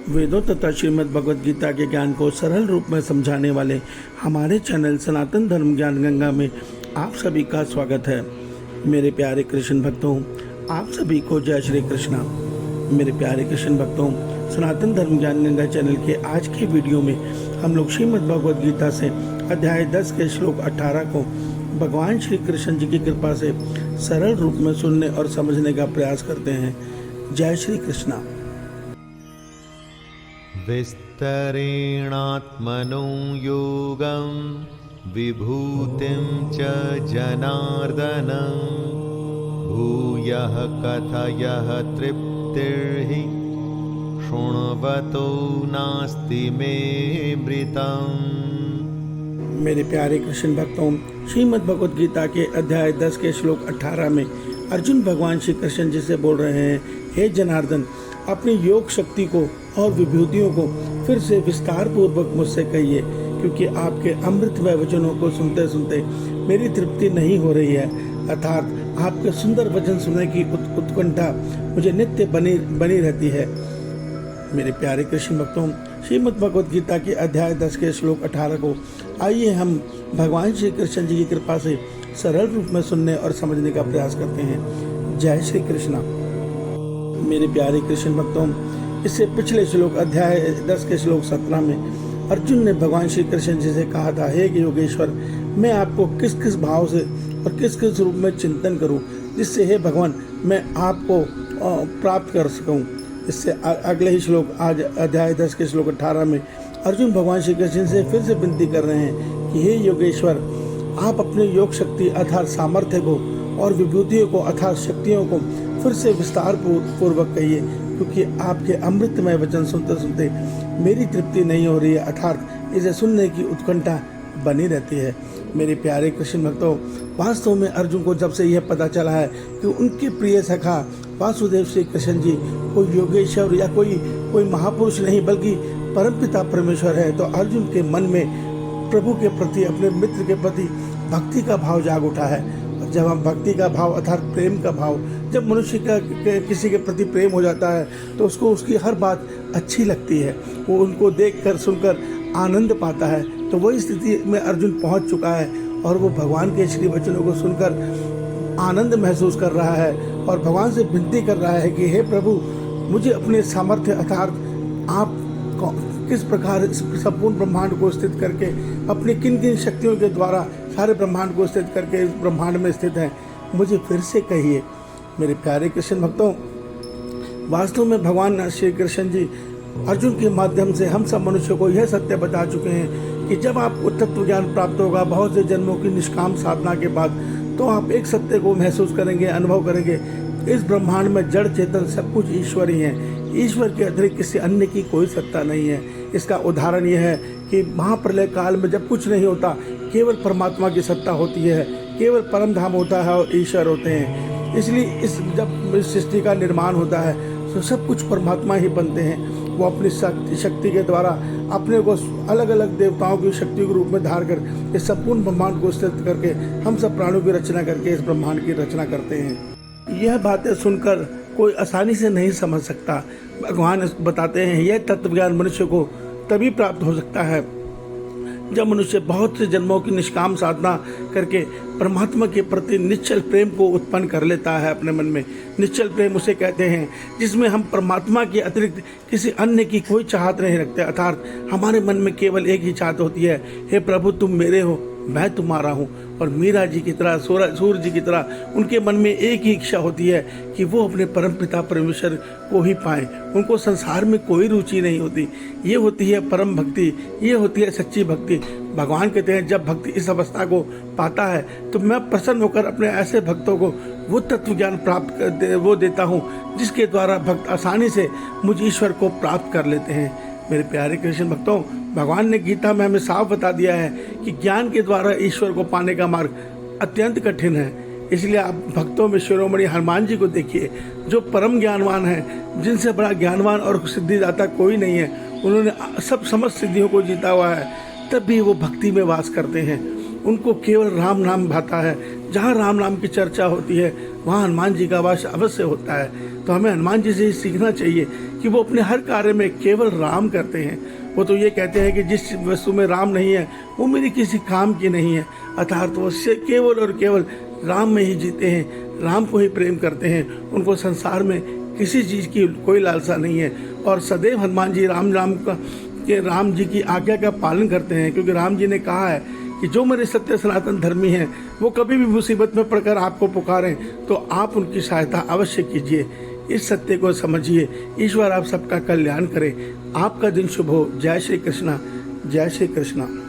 वेदों तथा श्रीमद् भगवद गीता के ज्ञान को सरल रूप में समझाने वाले हमारे चैनल सनातन धर्म ज्ञान गंगा में आप सभी का स्वागत है। मेरे प्यारे कृष्ण भक्तों, आप सभी को जय श्री कृष्णा। मेरे प्यारे कृष्ण भक्तों, सनातन धर्म ज्ञान गंगा चैनल के आज के वीडियो में हम लोग श्रीमद् भगवद गीता से अध्याय 10 के श्लोक 18 को भगवान श्री कृष्ण जी की कृपा से सरल रूप में सुनने और समझने का प्रयास करते हैं। जय श्री कृष्णा। विस्तरेणात्मनो योगं विभूतिं च जनार्दनं भूयः कथयः तृप्तिर्हि शृण्वतो नास्ति मे मृतम्। मेरे प्यारे कृष्ण भक्तों, श्रीमद् भगवद गीता के अध्याय 10 के श्लोक 18 में अर्जुन भगवान श्री कृष्ण जी से बोल रहे हैं, हे जनार्दन, अपनी योग शक्ति को और विभूतियों को फिर से विस्तार पूर्वक मुझसे कहिए, क्योंकि आपके अमृतमय वचनों को सुनते सुनते मेरी तृप्ति नहीं हो रही है। अर्थात आपके सुंदर वचन सुनने की उत्कंठा मुझे नित्य बनी रहती है। मेरे प्यारे कृष्ण भक्तों, श्रीमद् भगवद गीता के अध्याय 10 के श्लोक 18 को आइए हम भगवान श्री कृष्ण जी की कृपा से सरल रूप में सुनने और समझने का प्रयास करते हैं। जय श्री कृष्णा। मेरे प्यारे कृष्ण भक्तों, इससे पिछले श्लोक अध्याय 10 के श्लोक 17 में अर्जुन ने भगवान श्री कृष्ण जी से कहा था, हे योगेश्वर, मैं आपको किस किस भाव से और किस किस रूप में चिंतन करूं, जिससे हे भगवान मैं आपको प्राप्त कर सकूं। इससे अगले ही श्लोक आज अध्याय 10 के श्लोक 18 में अर्जुन भगवान श्री कृष्ण से फिर से विनती कर रहे हैं कि हे योगेश्वर, आप अपने योग शक्ति अर्थात सामर्थ्य को और विभूतियों को अर्थात शक्तियों को फिर से विस्तार पूर्वक कहिए, क्योंकि आपके अमृतमय वचन सुनते सुनते मेरी तृप्ति नहीं हो रही है, अर्थात इसे सुनने की उत्कंठा बनी रहती है। मेरे प्यारे कृष्ण भक्तों, वास्तव में अर्जुन को जब से यह पता चला है कि उनके प्रिय सखा वासुदेव श्री कृष्ण जी कोई योगेश्वर या कोई महापुरुष नहीं बल्कि परमपिता परमेश्वर है, तो अर्जुन के मन में प्रभु के प्रति, अपने मित्र के प्रति भक्ति का भाव जाग उठा है। जब हम भक्ति का भाव अर्थात प्रेम का भाव, जब मनुष्य का किसी के प्रति प्रेम हो जाता है तो उसको उसकी हर बात अच्छी लगती है, वो उनको देखकर सुनकर आनंद पाता है। तो वही स्थिति में अर्जुन पहुंच चुका है और वो भगवान के श्री वचनों को सुनकर आनंद महसूस कर रहा है और भगवान से विनती कर रहा है कि हे प्रभु, मुझे अपने सामर्थ्य अर्थात आप किस प्रकार संपूर्ण ब्रह्मांड को स्थित करके अपनी किन किन शक्तियों के द्वारा सारे ब्रह्मांड को स्थित करके इस ब्रह्मांड में स्थित है, मुझे फिर से कहिए। मेरे प्यारे कृष्ण भक्तों, वास्तव में भगवान श्री कृष्ण जी अर्जुन के माध्यम से हम सब मनुष्यों को यह सत्य बता चुके हैं कि जब आपको तत्व ज्ञान प्राप्त होगा बहुत से जन्मों की निष्काम साधना के बाद, तो आप एक सत्य को महसूस करेंगे, अनुभव करेंगे। इस ब्रह्मांड में जड़ चेतन सब कुछ ईश्वर ही है। ईश्वर के अतिरिक्त किसी अन्य की कोई सत्ता नहीं है। इसका उदाहरण यह है कि महाप्रलय काल में जब कुछ नहीं होता, केवल परमात्मा की सत्ता होती है, केवल परम धाम होता है और ईश्वर होते हैं। इसलिए जब इस सृष्टि का निर्माण होता है तो सब कुछ परमात्मा ही बनते हैं। वो अपनी शक्ति के द्वारा अपने को अलग अलग देवताओं की शक्ति के रूप में धार कर इस संपूर्ण ब्रह्मांड को स्थित करके हम सब प्राणियों की रचना करके इस ब्रह्मांड की रचना करते हैं। यह बातें सुनकर कोई आसानी से नहीं समझ सकता। भगवान बताते हैं यह तत्व ज्ञान मनुष्य को तभी प्राप्त हो सकता है जब मनुष्य बहुत से जन्मों की निष्काम साधना करके परमात्मा के प्रति निश्चल प्रेम को उत्पन्न कर लेता है अपने मन में। निश्चल प्रेम उसे कहते हैं जिसमें हम परमात्मा के अतिरिक्त किसी अन्य की कोई चाहत नहीं रखते, अर्थात हमारे मन में केवल एक ही चाहत होती है, हे प्रभु तुम मेरे हो, मैं तुम्हारा हूँ। और मीरा जी की तरह, सूर्य जी की तरह उनके मन में एक ही इच्छा होती है कि वो अपने परमपिता परमेश्वर को ही पाएं। उनको संसार में कोई रुचि नहीं होती। ये होती है परम भक्ति, ये होती है सच्ची भक्ति। भगवान कहते हैं जब भक्ति इस अवस्था को पाता है तो मैं प्रसन्न होकर अपने ऐसे भक्तों को वो तत्व ज्ञान वो देता हूँ जिसके द्वारा भक्त आसानी से मुझ ईश्वर को प्राप्त कर लेते हैं। मेरे प्यारे कृष्ण भक्तों, भगवान ने गीता में हमें साफ बता दिया है कि ज्ञान के द्वारा ईश्वर को पाने का मार्ग अत्यंत कठिन है। इसलिए आप भक्तों में शिरोमणि हनुमान जी को देखिए, जो परम ज्ञानवान हैं, जिनसे बड़ा ज्ञानवान और सिद्धिदाता कोई नहीं है। उन्होंने सब समस्त सिद्धियों को जीता हुआ है, तब भी वो भक्ति में वास करते हैं। उनको केवल राम नाम भाता है। जहाँ राम नाम की चर्चा होती है वहाँ हनुमान जी का वास अवश्य होता है। तो हमें हनुमान जी से सीखना चाहिए कि वो अपने हर कार्य में केवल राम करते हैं। वो तो ये कहते हैं कि जिस वस्तु में राम नहीं है वो मेरी किसी काम की नहीं है, अर्थात वो केवल और केवल राम में ही जीते हैं, राम को ही प्रेम करते हैं। उनको संसार में किसी चीज़ की कोई लालसा नहीं है। और सदैव हनुमान जी राम जी की आज्ञा का पालन करते हैं, क्योंकि राम जी ने कहा है कि जो मेरे सत्य सनातन धर्मी हैं वो कभी भी मुसीबत में पड़कर आपको पुकारें तो आप उनकी सहायता अवश्य कीजिए। इस सत्य को समझिए। ईश्वर आप सबका कल्याण करे। आपका दिन शुभ हो। जय श्री कृष्णा, जय श्री कृष्णा।